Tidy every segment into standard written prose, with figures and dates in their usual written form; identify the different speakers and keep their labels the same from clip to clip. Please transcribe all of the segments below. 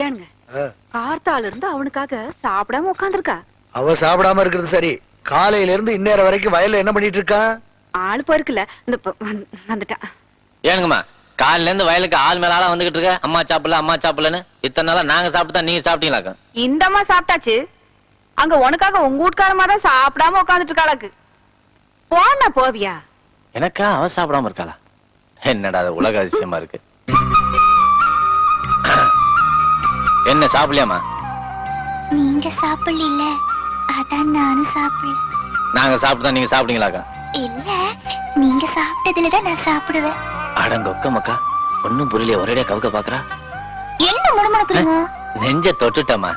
Speaker 1: ஏனுங்க கார்த்தால இருந்து அவனுக்காக சாப்பிடாம உட்காந்துருக்கா.
Speaker 2: அவ சாப்பிடாம இருக்கிறது சரி, காலையில இருந்து இந்நேரம் வரைக்கும் வயல்ல என்ன பண்ணிட்டு இருக்கா?
Speaker 1: ஆளு போயிருக்குல்ல இந்த வந்துட்டா.
Speaker 3: ஏனுங்கம்மா காலையில இருந்து வயலுக்கு ஆள் மேல ஆளா வந்துகிட்டு இருக்க, அம்மா சாப்பிடல அம்மா சாப்பிடலன்னு. இத்தனை நாளா நாங்க சாப்பிட்டா நீங்க சாப்பிட்டீங்களாக்க?
Speaker 1: இந்தம்மா சாப்பிட்டாச்சு. அங்க உனக்காக உங்க வீட்டுக்காரமா தான் சாப்பிடாம உட்காந்துட்டு இருக்காளாக்கு. போனா போவியா?
Speaker 3: எனக்கா அவ சாப்பிடாம இருக்காளா? என்னடா அது உலக அதிசயமா இருக்கு. என்ன சாப்பிடலையாமா?
Speaker 4: நீங்க சாப்பிடல, அதான் நானும் சாப்பிடல.
Speaker 3: நாங்க சாப்பிட்டா நீங்க சாப்பிட்டீங்களாக்கா?
Speaker 4: இல்ல, நீங்க சாப்பிட்டதுலதான் நான் சாப்பிடுவேன்.
Speaker 3: அடங்கொக்க மக்கா, ஒன்னும் புரியல, ஒரேடியா கவுக்க பாக்குறா.
Speaker 4: என்ன முடமுடக்குறீங்க?
Speaker 3: நெஞ்ச தொட்டுட்டமா.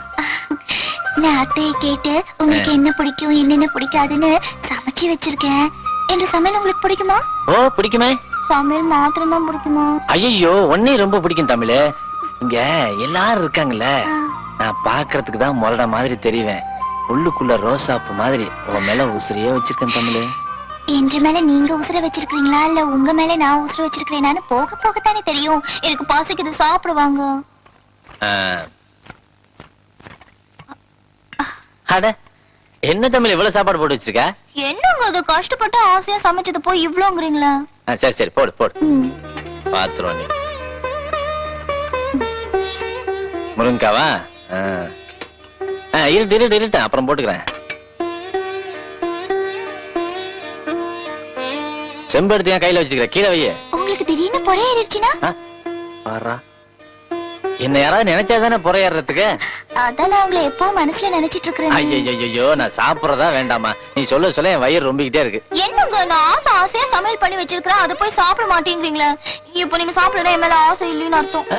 Speaker 4: நான் அத்தையை கேட்டு உங்களுக்கு என்ன பிடிக்கும் என்னென்ன பிடிக்காதுன்னு சமைச்சு வச்சிருக்கேன். என்ற சமையல் உங்களுக்கு பிடிக்குமா?
Speaker 3: ஓ பிடிக்குமே.
Speaker 4: சமையல் மாத்திரம் தான் பிடிக்குமா?
Speaker 3: ஐயோ ஒன்னே ரொம்ப பிடிக்கும் தமிழ். இங்க எல்லாரும் இருக்காங்கல்ல, நான் பாக்குறதுக்கு தான் முரட மாதிரி தெரிவேன். உள்ளுக்குள்ள ரோசாப்பு மாதிரி உன் மேல உசிரியே வச்சிருக்கேன் தமிழ்.
Speaker 4: என்ற மேல நீங்க உசுர வச்சிருக்கீங்களா இல்ல உங்க மேல நான் உசுர வச்சிருக்கேன்னு போக போகத்தானே தெரியும். எனக்கு பாசிக்குது, சாப்பிடுவாங்க.
Speaker 3: அட என்ன தமிழ் இவ்வளவு சாப்பாடு போட்டு வச்சிருக்க?
Speaker 4: என்னங்க அது கஷ்டப்பட்டு ஆசையா சமைச்சது போய் இவ்வளோங்கிறீங்களா?
Speaker 3: சரி சரி போடு போடு. பாத்துருவோம் நீ முருங்காவா? இருட்டு இருட்டு இருட்டு அப்புறம் போட்டுக்கிறேன். செம்பெடுத்து என் கையில வச்சுக்கிற, கீழே வைய.
Speaker 4: உங்களுக்கு திடீர்னு பொறை ஏறிடுச்சுன்னா?
Speaker 3: என்ன யாராவது நினைச்சாதானே பொறையறதுக்கு?
Speaker 4: அதான் நான் உங்களை எப்பவும் மனசுல நினைச்சிட்டு இருக்கிறேன்.
Speaker 3: ஐயோ நான் சாப்பிடறதா வேண்டாமா? நீ சொல்ல சொல்ல என் வயிறு ரொம்பிக்கிட்டே இருக்கு.
Speaker 4: என்னங்க நான் ஆசையா சமையல் பண்ணி வச்சிருக்கிறேன், அதை போய் சாப்பிட மாட்டேங்கிறீங்களா? இப்போ நீங்க சாப்பிடல என் மேல ஆசை இல்லைன்னு அர்த்தம்.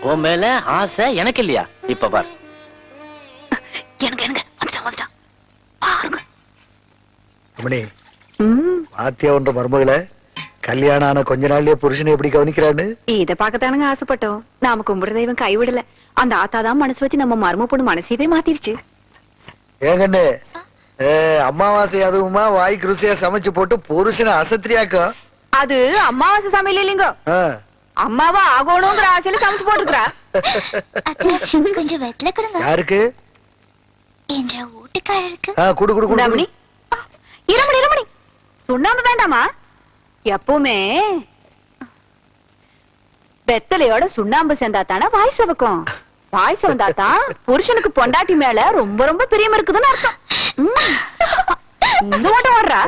Speaker 3: உன் மேல ஆசை எனக்கு இல்லையா? இப்ப பாரு.
Speaker 1: எனக்கு வந்துட்டான் பாருங்க.
Speaker 2: அம்மணி பாத்தியா ஒன்ற மருமகளை கல்யாணம் ஆன கொஞ்ச நாள்லயே புருஷனை எப்படி கவனிக்கிறான்னு?
Speaker 1: இத பாக்கத்தானுங்க ஆசைப்பட்டோம். நாம கும்பிடுற தெய்வம் கைவிடல. அந்த ஆத்தாதான் மனசு வச்சு நம்ம மரும பொண்ணு மனசையே மாத்திருச்சு.
Speaker 2: ஏங்கண்ணு அம்மாவாசை அதுவுமா வாய்க்கு ருசியா சமைச்சு போட்டு புருஷனை அசத்திரியாக்கும்.
Speaker 1: அது அம்மாவாசை சமையல் இல்லைங்க, அம்மாவா ஆகணுங்கிற ஆசையில சமைச்சு போட்டுக்கிறா.
Speaker 4: கொஞ்சம் வெத்தலை கொடுங்க.
Speaker 2: யாருக்கு?
Speaker 4: என்ற வீட்டுக்காரருக்கு.
Speaker 2: குடு குடு குடு.
Speaker 1: ரமணி இரமணி சுண்ணாம்பு வேண்டாமா? எப்பவுமே வெத்தலையோட சுண்ணாம்பு சேர்ந்தா தானே வாய் சவக்கும். வாய் சவந்தாதான் புருஷனுக்கு பொண்டாட்டி மேல ரொம்ப ரொம்ப பிரியம் இருக்குதுன்னு அர்த்தம். இந்த ஓட்டம் ஓடுறா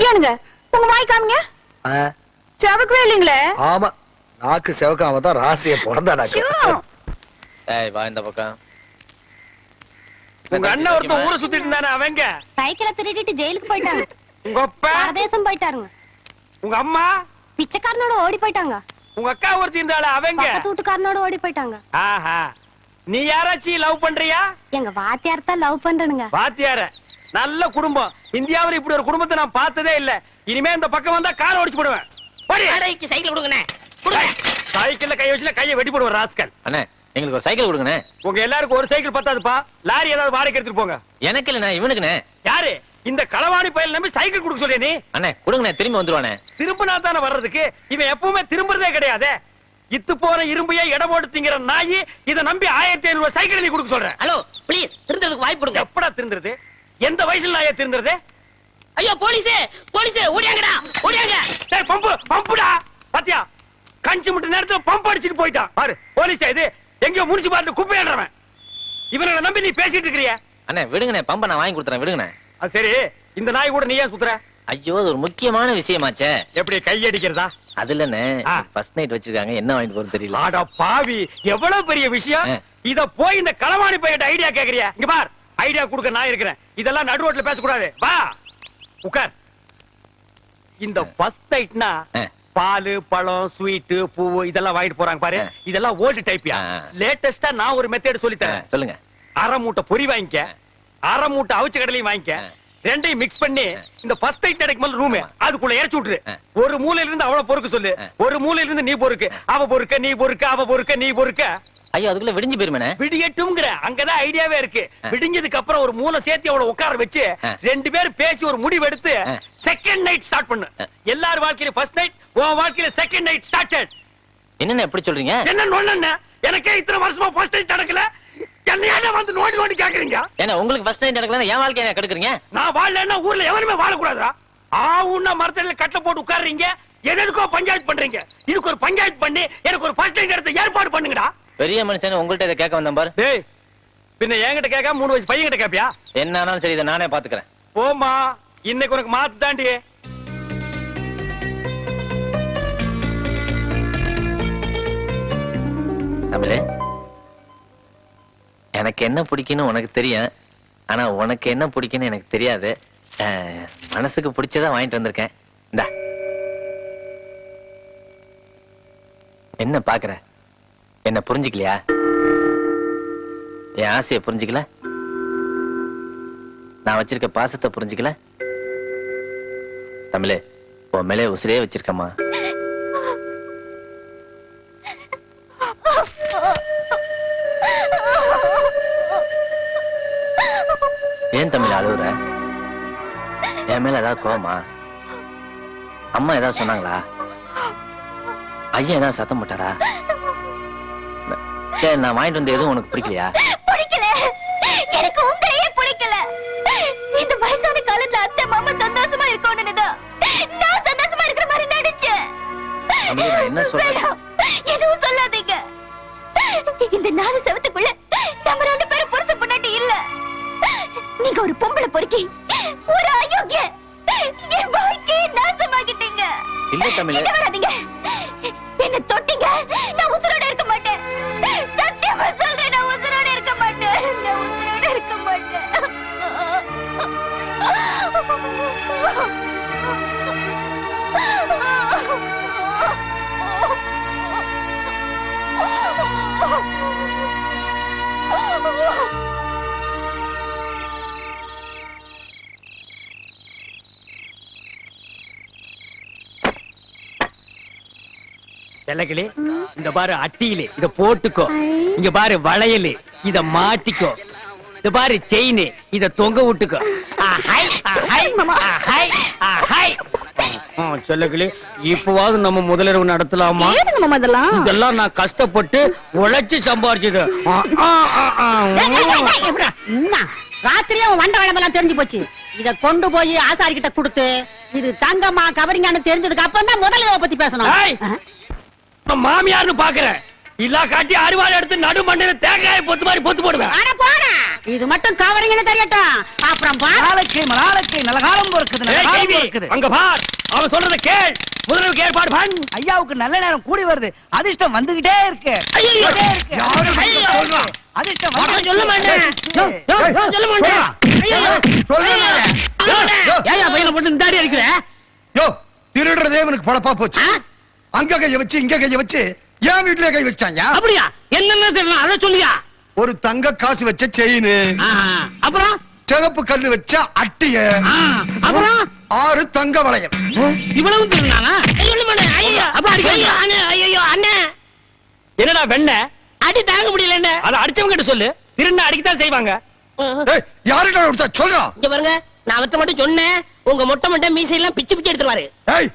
Speaker 1: ஏனுங்க? உங்க வாய் காமிங்க. செவக்கவே இல்லீங்களே.
Speaker 2: ஆமா, நாக்கு செவக்காம தான் ராசிய பிறந்தாடாக்கு.
Speaker 3: வா இந்த பக்கம்.
Speaker 5: உங்க அண்ணன் ஒருத்தன் ஊரை சுத்திட்டு இருந்தானே, அவங்க
Speaker 4: சைக்கிளை திருடிட்டு ஜெயிலுக்கு போயிட்டாங்க.
Speaker 5: உங்க அப்பா
Speaker 4: பரதேசம் போயிட்டாருங்க.
Speaker 5: உங்க அம்மா
Speaker 4: பிச்சைக்காரனோட ஓடி போயிட்டாங்க.
Speaker 5: உங்க அக்கா ஒருத்தி இருந்தாள, அவங்க
Speaker 4: வீட்டுக்காரனோட ஓடி போயிட்டாங்க.
Speaker 5: ஆஹா, நீ யாராச்சும் லவ் பண்றியா?
Speaker 4: எங்க வாத்தியார் தான் லவ் பண்றனுங்க.
Speaker 5: வாத்தியார நல்ல குடும்பம். இந்தியாவுல இப்படி ஒரு குடும்பத்தை நான் பார்த்ததே இல்ல. இனிமே இந்த பக்கம் வந்தா காரை ஓடிச்சு போடுவேன்.
Speaker 6: சைக்கிள் கொடுங்க.
Speaker 5: சைக்கிள்ல கை வச்சுல கையை வெட்டி போடுவேன் ராஸ்கல்.
Speaker 3: அண்ணே எங்களுக்கு ஒரு சைக்கிள் கொடுங்கண்ணே.
Speaker 5: உங்க எல்லாருக்கும் ஒரு சைக்கிள் பத்தாதுப்பா. லாரி ஏதாவது வாடகை எடுத்துட்டு போங்க.
Speaker 3: எனக்கு இல்லண்ணே, இவனுக்குண்ணே.
Speaker 5: யாரு இந்த களவாணி பயல் நம்பி சைக்கிள் கொடுக்க சொல்றியா நீ?
Speaker 3: அண்ணே கொடுங்கண்ணே, திரும்பி வந்துருவானே.
Speaker 5: திரும்பினா தானே வர்றதுக்கு. இவன் எப்பவுமே திரும்புறதே கிடையாது. இத்து போற இரும்பையே எடை போட்டு திங்கிற நாயி இதை நம்பி 1500 சைக்கிள் நீ கொடுக்க சொல்றேன்.
Speaker 6: ஹலோ ப்ளீஸ், திருந்ததுக்கு வாய்ப்பு கொடுங்க.
Speaker 5: எப்படா திருந்துறது? எந்த வயசுல நாயே திருந்துறது?
Speaker 6: ஐயோ போலீஸே ஓடியாங்கடா, ஓடியாங்க.
Speaker 5: டேய் பம்புடா. பாத்தியா கஞ்சி முட்டு நேரத்துல பம்ப் அடிச்சிட்டு போயிட்டான் பாரு. போலீஸா இது? எங்கயோ முனிசிபாலிட்டி குப்பையாடுறவன். இவனை நம்பி நீ பேசிட்டு இருக்கறியா?
Speaker 3: அண்ணே விடுங்கண்ணே, பம்ப நான் வாங்கி கொடுத்துறேன், விடுங்கண்ணே.
Speaker 5: அது சரி, இந்த நாய் கூட நீ ஏன் சுத்துற?
Speaker 3: ஐயோ அது ஒரு முக்கியமான விஷயமாச்சே.
Speaker 5: எப்படி கை அடிக்கிறதா?
Speaker 3: அது இல்லண்ணே, ஃபர்ஸ்ட் நைட் வச்சிருக்காங்க, என்ன வாங்கிட்டு போறது தெரியல.
Speaker 5: ஆடா பாவி, எவ்வளவு பெரிய விஷயம். இத போய் இந்த களவாணி பையட்ட ஐடியா கேக்குறியா? இங்க பார், ஐடியா கொடுக்க நான் இருக்கிறேன். இதெல்லாம் நடு ரோட்ல பேசக்கூடாது. வா உட்கார். இந்த ஃபர்ஸ்ட் நைட்னா பால் பழம் ஸ்வீட் பூ இதெல்லாம் வாங்கிட்டு போறாங்க பாரு. இதெல்லாம் ஓல்டு டைப்யா. லேட்டஸ்டா நான் ஒரு மெத்தட் சொல்லி தரேன்.
Speaker 3: சொல்லுங்க.
Speaker 5: அரை மூட்டை பொரி வாங்கிக்க, அரை மூட்டை அவிச்ச கடலையும் வாங்கிக்க. ரெண்டையும் மிக்ஸ் பண்ணி இந்த ஃபர்ஸ்ட் நைட் நடக்கும் ரூம் அதுக்குள்ள இறச்சி விட்டுரு. ஒரு மூலையில இருந்து அவளை பொறுக்க சொல்லு, ஒரு மூலையில இருந்து நீ பொறுக்கு. அவ பொறுக்க நீ பொறுக்க, அவ பொறுக்க நீ பொறுக்க.
Speaker 3: ஐயோ அதுக்குள்ள விடிஞ்சு போயிருமே.
Speaker 5: விடியட்டும்ங்கற அங்கதான் ஐடியாவே இருக்கு. விடிஞ்சதுக்கு அப்புறம் ஒரு மூளை சேர்த்து அவளை உட்கார வச்சு ரெண்டு பேரும் பேசி ஒரு முடிவு எடுத்து செகண்ட் நைட் ஸ்டார்ட் பண்ணு. எல்லார் வாழ்க்கையில ஃபர்ஸ்ட் நைட், உன் வாழ்க்கையில செகண்ட் நைட் ஸ்டார்டட்.
Speaker 3: என்னென்ன எப்படி சொல்றீங்க?
Speaker 5: என்ன எனக்கே இத்தனை வருஷமா ஃபர்ஸ்ட் டைம் நடக்கல, என்னையால வந்து நோண்டி நோண்டி கேக்குறீங்க?
Speaker 3: ஏன்னா உங்களுக்கு ஃபர்ஸ்ட் டைம் நடக்கலன்னா என் வாழ்க்கைய என்ன கெடுக்குறீங்க?
Speaker 5: நான் வாழலன்னா ஊர்ல எவனுமே வாழக்கூடாதுடா. ஆவுன்னா மரத்தடியில கட்டை போட்டு உட்கார்றீங்க, எதுக்கோ பஞ்சாயத்து பண்றீங்க. இதுக்கு ஒரு பஞ்சாயத்து பண்ணி எனக்கு ஒரு ஃபர்ஸ்ட் டைம் எடுத்து ஏற்பாடு பண்ணுங்கடா.
Speaker 3: பெரிய மனுஷன் உங்கள்ட்ட இதை கேட்க வந்தேன் பாரு.
Speaker 5: டேய், பின்ன என்கிட்ட கேட்காம 3 வயசு பையன் கிட்ட கேப்பியா?
Speaker 3: என்ன ஆனாலும் சரி, இதை நானே பாத்துக்கிறேன்.
Speaker 5: போமா, இன்னைக்கு உனக்கு மாத்து தாண்டி.
Speaker 3: தமிழே, எனக்கு என்ன பிடிக்குன்னு உனக்கு தெரியும், ஆனா உனக்கு என்ன பிடிக்குன்னு எனக்கு தெரியாது. மனசுக்கு பிடிச்சதா வாங்கிட்டு வந்திருக்கேன். இந்தா. என்ன பாக்குற? என்ன புரிஞ்சுக்கலையா? என் ஆசைய புரிஞ்சுக்கல? நான் வச்சிருக்க பாசத்தை புரிஞ்சுக்கல? தமிழே, உன் மேலே உசிரே வச்சிருக்கம்மா. ஏன் தமிழ் அழுவுற? என் மேல ஏதாவது கோவமா? அம்மா ஏதாவது சொன்னாங்களா? ஐயா ஏதாவது சத்தம் போட்டாரா? நான் வாங்கிட்டு வந்த எதுவும் உனக்கு பிடிக்கலையா?
Speaker 4: பிடிக்கல, எனக்கு உங்களையே பிடிக்கல. இந்த வயசான காலத்துல அத்தை மாமா சந்தோஷமா இருக்கணும்னு நான் சந்தோஷமா இருக்கிற மாதிரி நடிச்சேன்.
Speaker 3: நான் என்ன சொல்றேன்?
Speaker 4: எதுவும் சொல்லாதீங்க. இந்த 4 செவத்துக்குள்ள நம்ம 2 பேரும் புருஷ பொண்டாட்டி இல்ல. நீங்க ஒரு பொம்பளை பொறுக்கி, ஒரு அயோக்கிய. என் வாழ்க்கையை நாசமாக்கிட்டீங்க.
Speaker 3: இல்ல தமிழ்,
Speaker 4: வராதீங்க. என்ன தொட்டீங்க, நான் உசுரோட இருக்க மாட்டேன். சத்தியமா சொல்றேன், நான் உசுரோட இருக்க மாட்டேன். நான் உசுரோட இருக்க மாட்டேன்.
Speaker 5: செல்லக்கிளி, இந்த பாரு அட்டியிலே இத போட்டுக்கோ. இங்க பாரு வளையல், இத மாட்டிக்கோ. இந்த பாரு செயின், இத தொங்க விட்டுக்கோ. செல்லக்கிளி, இப்பவாவது நம்ம முதலிரவு நடத்தலாமா? இதெல்லாம் நான் கஷ்டப்பட்டு உழைச்சு சம்பாரிச்சது.
Speaker 7: ராத்திரியே வண்ட வளமெல்லாம் தெரிஞ்சு போச்சு. இத கொண்டு போய் ஆசாரி கிட்ட கொடுத்து, இது தங்கம்மா கவரிங்கான்னு தெரிஞ்சதுக்கு அப்புறம் தான் முதலிரவை பத்தி பேசணும்.
Speaker 5: மாமியார்னு பாக்குறேன், இல்லா காட்டி அறுவாள் எடுத்து நடு மண்ணில தேங்காய பொத்து மாதிரி பொத்து போடுவேன்.
Speaker 7: இது மட்டும் கவரிங்கன்னு தெரியட்டும், அப்புறம்
Speaker 8: நல்ல காலம் பொறுக்குது.
Speaker 5: அங்க பார், அவன் சொல்றத கேள். முதல்வருக்கு ஏற்பாடு பண்ணு.
Speaker 8: ஐயாவுக்கு நல்ல நேரம் கூடி வருது. அதிர்ஷ்டம் வந்துகிட்டே இருக்கு. அதிர்ஷ்டம்
Speaker 6: சொல்ல மாட்டேன். சொல்ல மாட்டேன்.
Speaker 5: ஏயா பையனை போட்டு இந்த அடி அடிக்கிற?
Speaker 2: யோ, திருடுறதே இவனுக்கு பழப்பா போச்சு. அங்க கைய வச்சு இங்க கைய வச்சு ஏன் வீட்டுல கை வச்சாங்க?
Speaker 6: அப்படியா? என்னன்னு தெரியல, அத சொல்லியா?
Speaker 2: ஒரு தங்க காசு வச்ச செயின்,
Speaker 6: அப்புறம்
Speaker 2: சிவப்பு கல்லு வச்ச அட்டிய,
Speaker 6: அப்புறம்
Speaker 2: 6 தங்க வளையம்.
Speaker 6: இவ்வளவு திருநானா? சொல்ல மாட்டேன். ஐயோ, அப்ப அடிக்க. ஐயோ அண்ணே,
Speaker 5: என்னடா வெண்ண
Speaker 6: அடி தாங்க முடியல.
Speaker 5: அத அடிச்சவங்க கிட்ட சொல்லு, திருண்ண அடிக்கத்தான் செய்வாங்க.
Speaker 2: ஏய், யாருடா கொடுத்தா சொல்றா?
Speaker 6: இங்க பாருங்க, நான் அவர்ட்ட மட்டும் சொன்னேன், உங்க மொட்டை மொட்டை மீசை எல்லாம் பிச்சு பிச்சு எடுத்துருவாரு.
Speaker 2: ஏய்,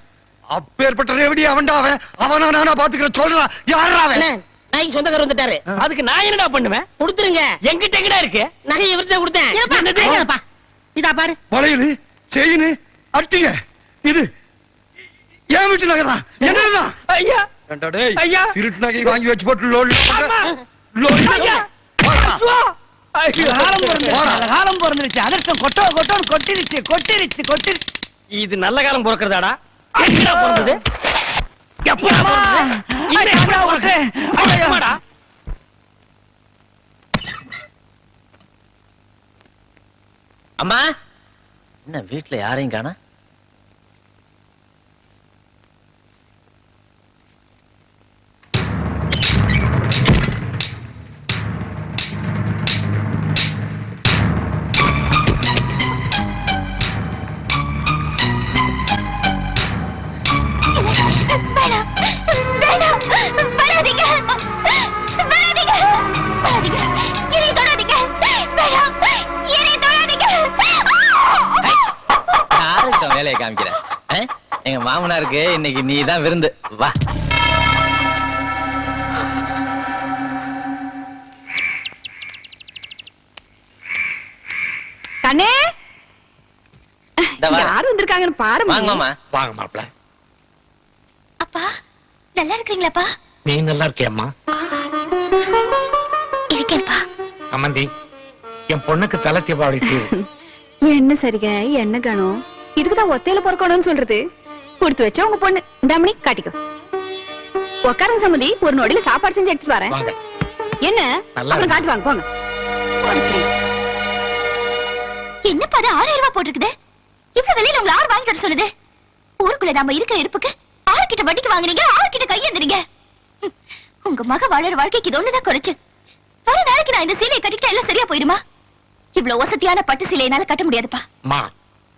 Speaker 2: அப்பேற்பட்ட ரேவடி அவன்டா அவன். அவனா நானா பாத்துக்கிறேன் சொல்றா. யாரா அவன்?
Speaker 6: நாய்க்கு சொந்தக்காரர் வந்துட்டாரு.
Speaker 5: அதுக்கு நான் என்னடா பண்ணுவேன்?
Speaker 6: கொடுத்துருங்க.
Speaker 5: எங்கிட்ட எங்கடா இருக்கு?
Speaker 6: நகை இவர்கிட்ட கொடுத்தேன்.
Speaker 7: இதா பாரு,
Speaker 2: வளையல், செயின், அட்டிய, இது ஏன் வீட்டு நகைதான். என்னதான்?
Speaker 5: ஐயா, ஐயா,
Speaker 2: திருட்டு நகை வாங்கி வச்சு போட்டு லோல்
Speaker 5: ஐயா, ஐயோ,
Speaker 8: காலம் பிறந்துருச்சு. அதிர்ஷ்டம் கொட்டோன்னு கொட்டிருச்சு.
Speaker 5: இது நல்ல காலம் பிறக்கிறதாடா? எப்படா பிறந்தது? எப்படா பிறந்தது? இது எப்படா பிறந்தது? எப்படா?
Speaker 3: அம்மா, என்ன வீட்டுல யாரையும் காணா? வேலையை காமிக்கிறேன். எங்க மாமனாருக்கு இன்னைக்கு நீ தான் விருந்து. வா.
Speaker 1: கண்ணே
Speaker 3: இந்தா வா.
Speaker 1: யாரு வந்திருக்காங்கன்னு பாரு
Speaker 3: வாங்க மாமா.
Speaker 9: வாங்க மாப்பிள.
Speaker 4: அப்பா நல்லா இருக்கீங்களாப்பா?
Speaker 9: நீ நல்லா இருக்கியம்மா?
Speaker 4: இருக்கேன்ப்பா.
Speaker 9: அம்மந்தி, என் பொண்ணுக்கு தலை தீபாவளி செய்யுது.
Speaker 1: என்ன சரிங்க என்ன காணும் இதுக்குதான் ஒத்தையில பொறுக்கணும்னு சொல்றது. கொடுத்து வச்ச உங்க பொண்ணு இந்தாமணி காட்டிக்கோ. உட்காருங்க சம்மதி, ஒரு நொடியில சாப்பாடு செஞ்சு எடுத்துட்டு வரேன்.
Speaker 9: வாங்க.
Speaker 1: என்ன
Speaker 9: நல்லா
Speaker 1: அப்புறம் காட்டு வாங்க போங்க.
Speaker 4: என்னப்பா அது 6000 ரூபாய் போட்டிருக்குது? இவ்வளவு விலையில உங்களை யார் வாங்கிட்டு வர சொல்லுது? ஊருக்குள்ள நாம இருக்கிற இருப்புக்கு ஆர்கிட்ட வட்டிக்கு வாங்குறீங்க, ஆர்கிட்ட கையேந்துறீங்க. உங்க மக வாழற வாழ்க்கைக்கு இது ஒண்ணுதான் குறைச்சு. வர நாளைக்கு நான் இந்த சீலையை கட்டிக்கிட்டா எல்லாம் சரியா போயிடுமா? இவ்வளவு வசதியான பட்டு சீலை என்னால கட்ட முடியாதுப்பா.
Speaker 9: அம்மா,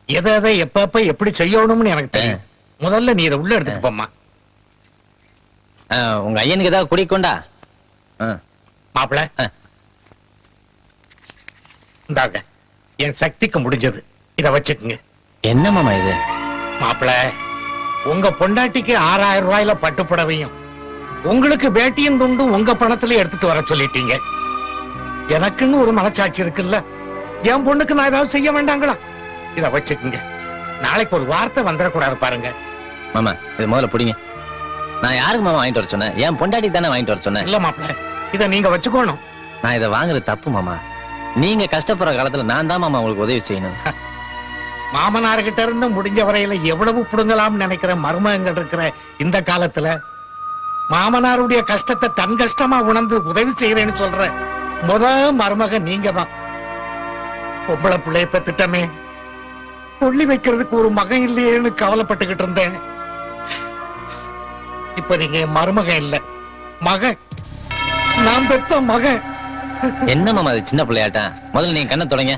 Speaker 9: எதை எதை எப்ப எப்படி செய்யணும்னு எனக்கு தெரியும். முதல்ல நீ இதை உள்ள எடுத்துட்டு போம்மா.
Speaker 3: உங்க ஐயனுக்கு ஏதாவது குடிக்கொண்டா?
Speaker 9: மாப்பிள, இந்தாங்க என் சக்திக்கு முடிஞ்சது, இத வச்சுக்குங்க.
Speaker 3: என்ன மாமா இது?
Speaker 9: மாப்பிள, உங்க பொண்டாட்டிக்கு 6000 ரூபாயில பட்டு புடவையும் உங்களுக்கு வேட்டியும் துண்டும் உங்க பணத்துல எடுத்துட்டு வர சொல்லிட்டீங்க. எனக்குன்னு ஒரு மனச்சாட்சி இருக்குல்ல, என் பொண்ணுக்கு நான் ஏதாவது செய்ய வேண்டாங்களா? இத வச்சுக்குங்க. நாளைக்கு ஒரு வார்த்தை வந்துடக்கூடாது பாருங்க.
Speaker 3: மாமா இது முதல்ல புடிங்க. நான் யாருக்கு மாமா வாங்கிட்டு வர சொன்னேன்? என் பொண்டாட்டி தானே வாங்கிட்டு வர சொன்னேன்.
Speaker 9: இல்ல மாப்பிள, இத நீங்க வச்சுக்கோணும்.
Speaker 3: நான் இதை வாங்குறது தப்பு மாமா. நீங்க கஷ்டப்படுற காலத்துல நான் தான் மாமா உங்களுக்கு உதவி செய்யணும்.
Speaker 9: மாமனார்கிட்ட இருந்து முடிஞ்ச வரையில எவ்வளவு புடுங்கலாம்னு நினைக்கிற மருமகங்கள் இருக்கிற இந்த காலத்துல மாமனாருடைய கஷ்டத்தை தன் கஷ்டமா உணர்ந்து உதவி செய்யறேன்னு சொல்ற மருமக நீங்க தான். பொம்பளை பிள்ளைய பெத்துட்டமே, கொள்ளி வைக்கிறதுக்கு ஒரு மகன் இல்லையேன்னு கவலைப்பட்டுக்கிட்டு இருந்தேன். இப்ப நீங்க மருமகன் இல்ல, மகன். நான் பெத்த மகன்.
Speaker 3: என்ன மாமா அது சின்ன பிள்ளையாட்டம்? முதல்ல நீங்க கண்ணை தொடங்க.